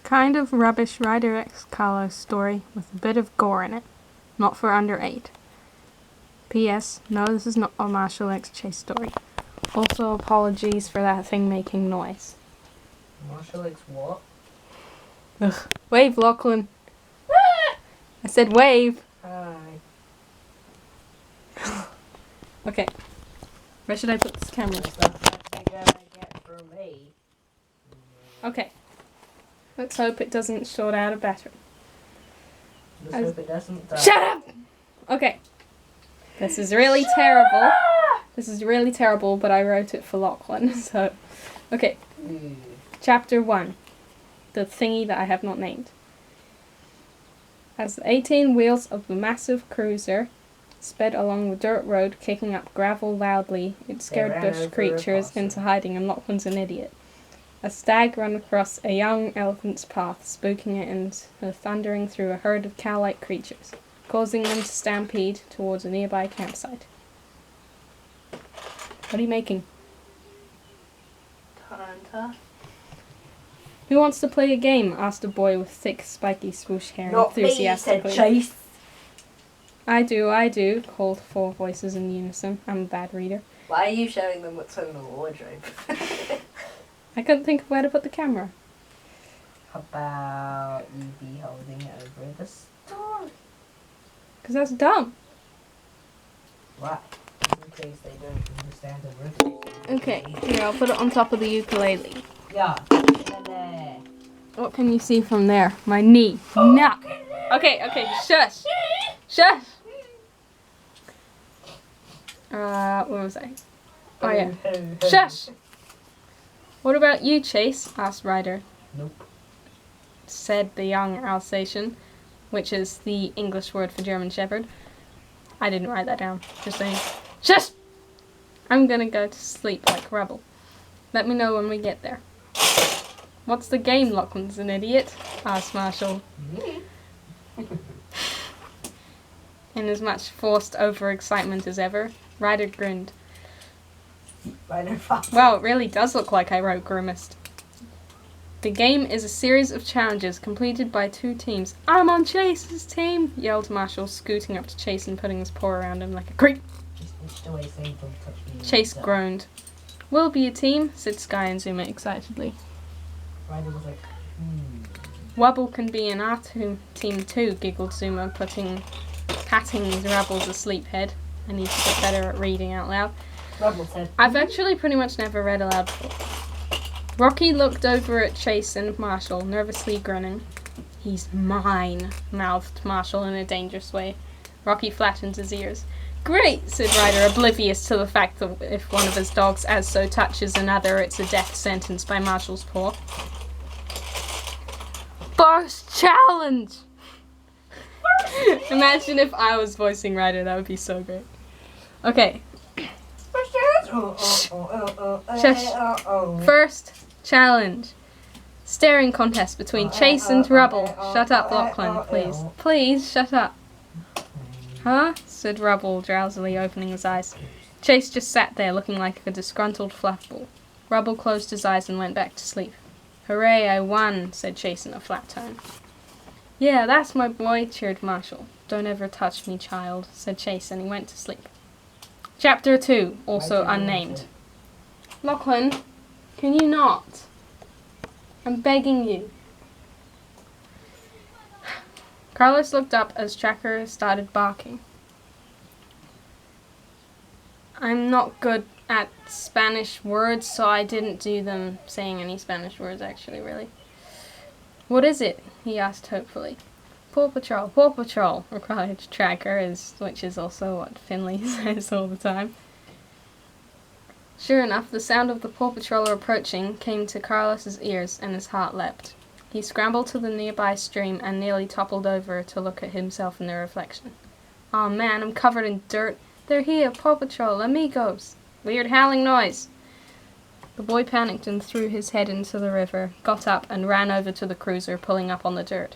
Kind of rubbish Ryder X Carlos story with a bit of gore in it. Not for under 8. P.S. No, this is not a Marshall X Chase story. Also, apologies for that thing making noise. Marshall X what? Ugh. Wave, Lachlan. I said wave. Hi. Okay. Where should I put this camera? That's what you're gonna get for me. Okay. Let's hope it doesn't short out a battery. Let's hope it doesn't die. Shut up! Okay. This is really terrible. This is really terrible, but I wrote it for Lachlan, so... Okay. Chapter 1. The thingy that I have not named. As the 18 wheels of the massive cruiser sped along the dirt road, kicking up gravel loudly, it scared bush creatures into hiding, and Lachlan's an idiot. A stag ran across a young elephant's path, spooking it into thundering through a herd of cow-like creatures, causing them to stampede towards a nearby campsite. What are you making? Tanta. Who wants to play a game? Asked a boy with thick, spiky swoosh hair enthusiastically. Not me, said Chase. I do, called 4 voices in unison. I'm a bad reader. Why are you showing them what's in the wardrobe? I couldn't think of where to put the camera. How about you be holding it over the story? Because that's dumb. What? In case they don't understand the rhythm. Okay, here, I'll put it on top of the ukulele. Yeah, ukulele. What can you see from there? My knee. No. Okay, shush. Shush. Where was I? Oh yeah. Shush. What about you, Chase? Asked Ryder. Nope. Said the young Alsatian, which is the English word for German Shepherd. I didn't write that down. Just saying. Shush! I'm gonna go to sleep like rubble. Let me know when we get there. What's the game, Lachlan's an idiot? Asked Marshall. In as much forced overexcitement as ever, Ryder grinned. Ryder fucked. Well, it really does look like I wrote grimaced. The game is a series of challenges completed by 2 teams. I'm on Chase's team, yelled Marshall, scooting up to Chase and putting his paw around him like a creep. Chase groaned. We'll be a team, said Sky and Zuma excitedly. Ryder was like, Wubble can be in our team too, giggled Zuma, patting Rubble's asleep head. I need to get better at reading out loud. Rubble said, I've actually pretty much never read aloud before. Rocky looked over at Chase and Marshall, nervously grinning. He's mine, mouthed Marshall in a dangerous way. Rocky flattened his ears. Great, said Ryder, oblivious to the fact that if one of his dogs as so touches another, it's a death sentence by Marshall's paw. First challenge! Imagine if I was voicing Ryder, that would be so great. Okay. Shush. First challenge. Staring contest between Chase and Rubble. Shut up, Lachlan, please. Please, shut up. Huh? Said Rubble, drowsily opening his eyes. Chase just sat there, looking like a disgruntled fluffball. Rubble closed his eyes and went back to sleep. Hooray, I won, said Chase in a flat tone. Yeah, that's my boy, cheered Marshall. Don't ever touch me, child, said Chase, and he went to sleep. Chapter 2, also unnamed. Lachlan, can you not? I'm begging you. Carlos looked up as Tracker started barking. I'm not good at Spanish words, so I didn't do them saying any Spanish words, actually, really. What is it? He asked hopefully. Paw Patrol, replied Tracker, which is also what Finley says all the time. Sure enough, the sound of the Paw Patroller approaching came to Carlos's ears, and his heart leapt. He scrambled to the nearby stream and nearly toppled over to look at himself in the reflection. Aw man, I'm covered in dirt. They're here, Paw Patrol, amigos. Weird howling noise. The boy panicked and threw his head into the river, got up, and ran over to the cruiser, pulling up on the dirt.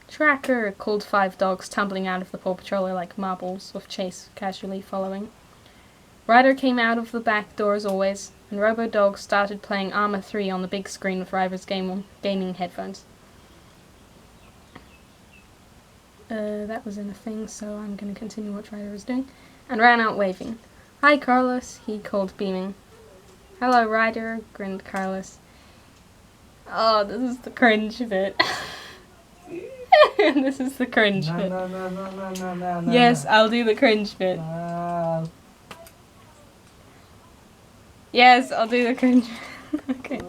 Tracker, called 5 dogs, tumbling out of the Paw Patroller like marbles, with Chase casually following. Ryder came out of the back door as always, and Robo-Dog started playing Arma 3 on the big screen with Ryder's gaming headphones. That was in a thing, so I'm going to continue what Ryder was doing. And ran out waving. Hi, Carlos, he called, beaming. Hello, Ryder, grinned Carlos. Oh, this is the cringe bit. This is the cringe bit. No. Yes, I'll do the cringe bit. No. Yes, I'll do the cringe. Okay.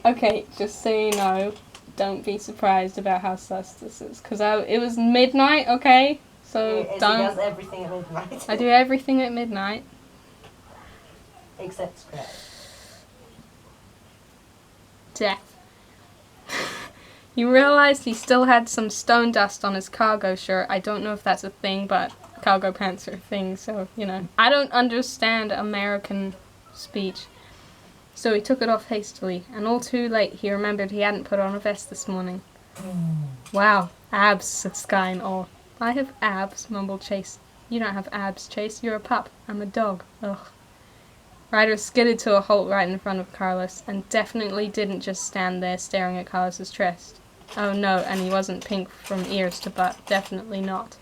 Okay, just so you know, don't be surprised about how sus this is, because it was midnight, okay? So He don't. does everything at midnight. I do everything at midnight. Except scratch. Death. You realized he still had some stone dust on his cargo shirt. I don't know if that's a thing, but cargo pants are a thing, so, you know. I don't understand American speech. So he took it off hastily, and all too late he remembered he hadn't put on a vest this morning. Wow, abs, said Sky in awe. I have abs, mumbled Chase. You don't have abs, Chase. You're a pup. I'm a dog. Ugh. Ryder skidded to a halt right in front of Carlos, and definitely didn't just stand there staring at Carlos's chest. Oh no, and he wasn't pink from ears to butt. Definitely not.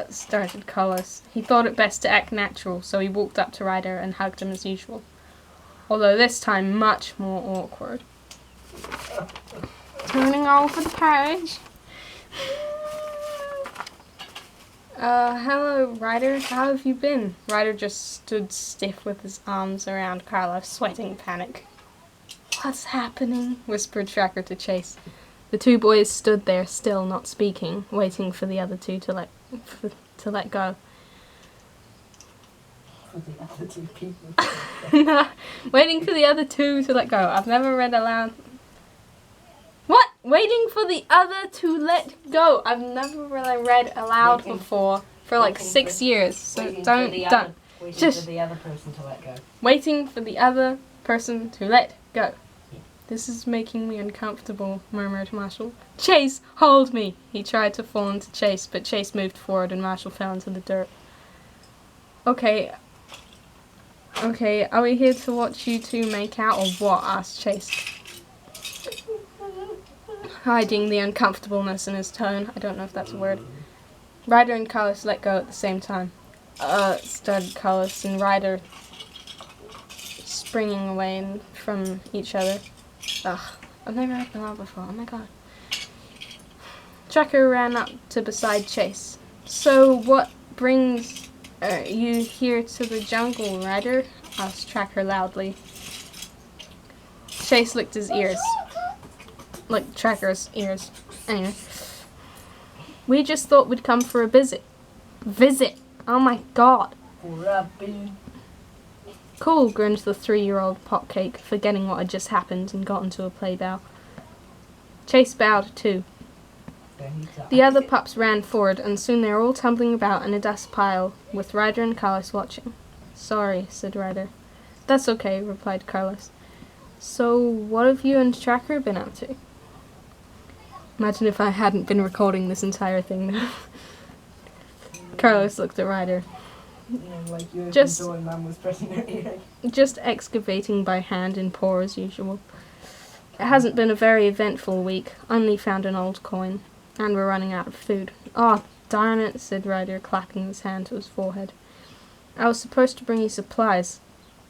Started Carlos. He thought it best to act natural, so he walked up to Ryder and hugged him as usual. Although this time much more awkward. Turning over the page. Hello, Ryder. How have you been? Ryder just stood stiff with his arms around Carlos, sweating panic. What's happening? Whispered Tracker to Chase. The two boys stood there, still not speaking, waiting for the other two to let go. For the other two people. No, waiting for the other two to let go. I've never read aloud. What? Waiting for the other to let go. I've never really read aloud before for like 6 years. So don't. Waiting for the other person to let go. Waiting for the other person to let go. This is making me uncomfortable, murmured Marshall. Chase, hold me! He tried to fall into Chase, but Chase moved forward and Marshall fell into the dirt. Okay, are we here to watch you two make out or what? Asked Chase, hiding the uncomfortableness in his tone. I don't know if that's a word. Ryder and Carlos let go at the same time. Started Carlos, and Ryder springing away from each other. Ugh, I've never read that before. Oh my god. Tracker ran up to beside Chase. So what brings you here to the jungle, Ryder? Asked Tracker loudly. Chase licked his ears. Like Tracker's ears. Anyway. We just thought we'd come for a visit. Visit? Oh my god. Cool, grinned the 3-year-old potcake, forgetting what had just happened and got into a play bow. Chase bowed too. The other pups ran forward, and soon they were all tumbling about in a dust pile, with Ryder and Carlos watching. Sorry, said Ryder. That's okay, replied Carlos. So, what have you and Tracker been up to? Imagine if I hadn't been recording this entire thing now. Carlos looked at Ryder. Like you Just and Mum was pressing her ear. Just excavating by hand in pour as usual. It hasn't been a very eventful week. Only found an old coin. And we're running out of food. Oh, darn it, said Ryder, clapping his hand to his forehead. I was supposed to bring you supplies.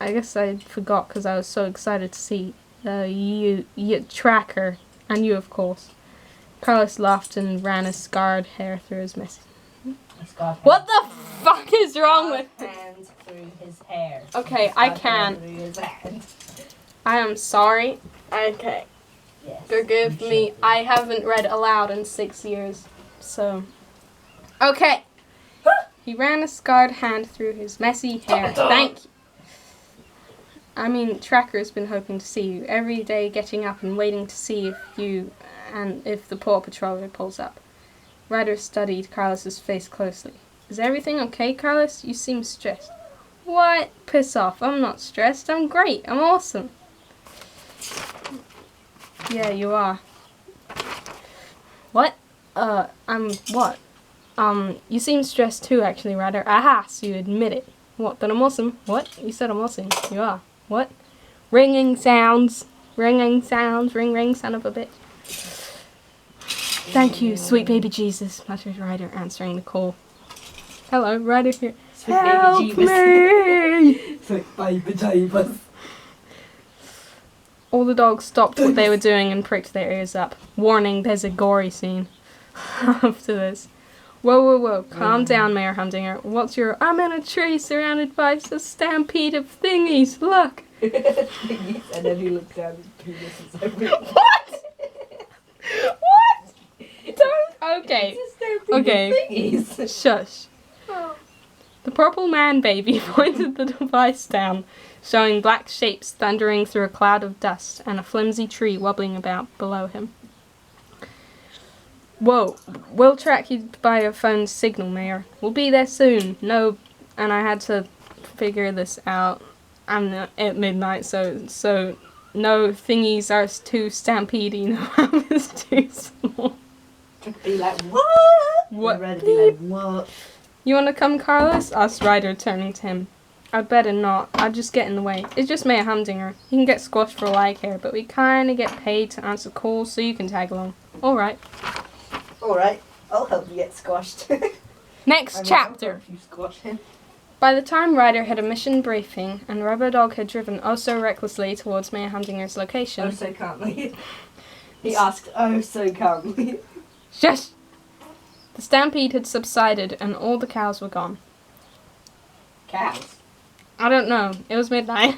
I guess I forgot because I was so excited to see you, Tracker, and you, of course. Carlos laughed and ran his scarred hair through his mess. What the fuck is wrong with hands through his hair? Okay, I can. I am sorry. Okay. Yes, forgive me. I haven't read aloud in 6 years. So. Okay. He ran a scarred hand through his messy hair. Thank you. I mean, Tracker's been hoping to see you. Every day getting up and waiting to see if the Paw Patroller pulls up. Ryder studied Carlos's face closely. Is everything okay, Carlos? You seem stressed. What? Piss off. I'm not stressed. I'm great. I'm awesome. Yeah, you are. What? I'm what? You seem stressed too, actually, Ryder. Aha, so you admit it. What? That I'm awesome? What? You said I'm awesome. You are. What? Ringing sounds. Ringing sounds. Ring, ring, son of a bitch. Thank you, sweet baby Jesus, muttered Ryder, answering the call. Hello, Ryder here. Sweet Help baby Jesus. me! Sweet baby Jesus. All the dogs stopped what they were doing and pricked their ears up. Warning, there's a gory scene after this. Whoa, calm down, Mayor Humdinger. What's your... I'm in a tree surrounded by a stampede of thingies, look! Thingies, and then he looks down his penis and says, What? What? Don't... Okay. Okay. Thingies. Shush. The purple man baby pointed the device down, showing black shapes thundering through a cloud of dust and a flimsy tree wobbling about below him. Whoa, we'll track you by your phone's signal, Mayor. We'll be there soon. No, and I had to figure this out. I'm at midnight, so no thingies are too stampedey, no arm is too small. Be like, what? What? Be like, what? You wanna come, Carlos? Asked Ryder, turning to him. I'd better not. I'll just get in the way. It's just Mayor Humdinger. He can get squashed for all I care, but we kinda get paid to answer calls, so you can tag along. Alright. Alright, I'll help you get squashed. Next chapter. You squash him. By the time Ryder had a mission briefing and Rubber Dog had driven oh so recklessly towards Mayor Humdinger's location... Oh so calmly. He asked oh so calmly. Shush! The stampede had subsided and all the cows were gone. Cows? I don't know. It was midnight.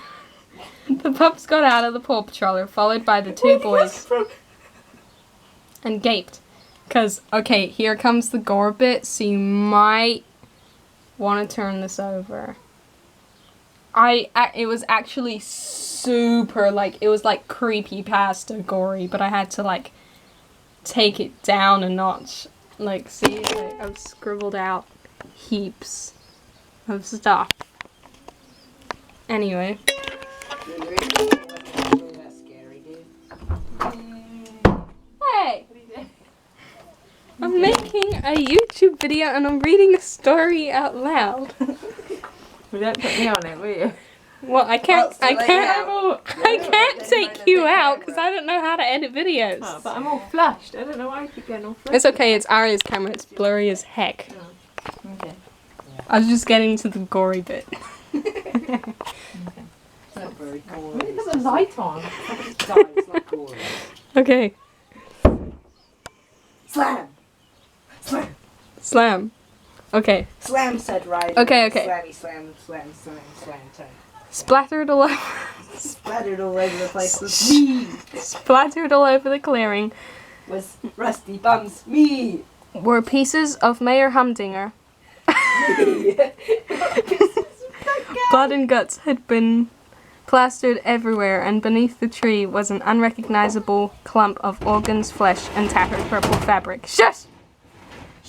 The pups got out of the Paw Patroller, followed by the two boys, and gaped. Because, okay, here comes the gore bit, so you might want to turn this over. It was actually super, like, it was like creepypasta gory, but I had to, like, take it down a notch. Like, see, like, I've scribbled out heaps of stuff. Anyway. Hey! I'm making a YouTube video and I'm reading a story out loud. You don't put me on it, will you? Well, I can't take you out because I don't know how to edit videos. Oh, but I'm all flushed. I don't know why I keep getting all flushed. It's okay, it's Arya's camera, it's blurry as heck. Oh. Okay. I was just getting to the gory bit. Okay. It's not very gory. There's a light on. It's not gory. Okay. Slam! Slam! Slam. Okay. Slam, said Ryder. Okay. Slammy, slam. Splattered all over. Splattered all over the place was me. Splattered all over the clearing Was Rusty Bums me. were pieces of Mayor Humdinger. Blood and guts had been plastered everywhere, and beneath the tree was an unrecognizable clump of organs, flesh, and tattered purple fabric. Shush!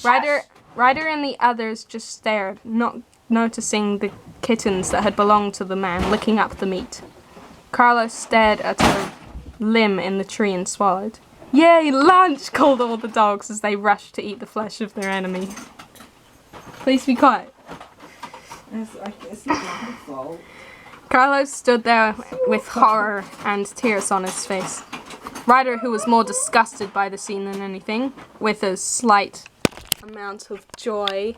Ryder and the others just stared, not noticing the kittens that had belonged to the man licking up the meat. Carlos stared at a limb in the tree and swallowed. Yay, lunch! Called all the dogs as they rushed to eat the flesh of their enemy. Please be quiet. It's not my fault. Carlos stood there with horror and tears on his face. Ryder, who was more disgusted by the scene than anything, with a slight amount of joy,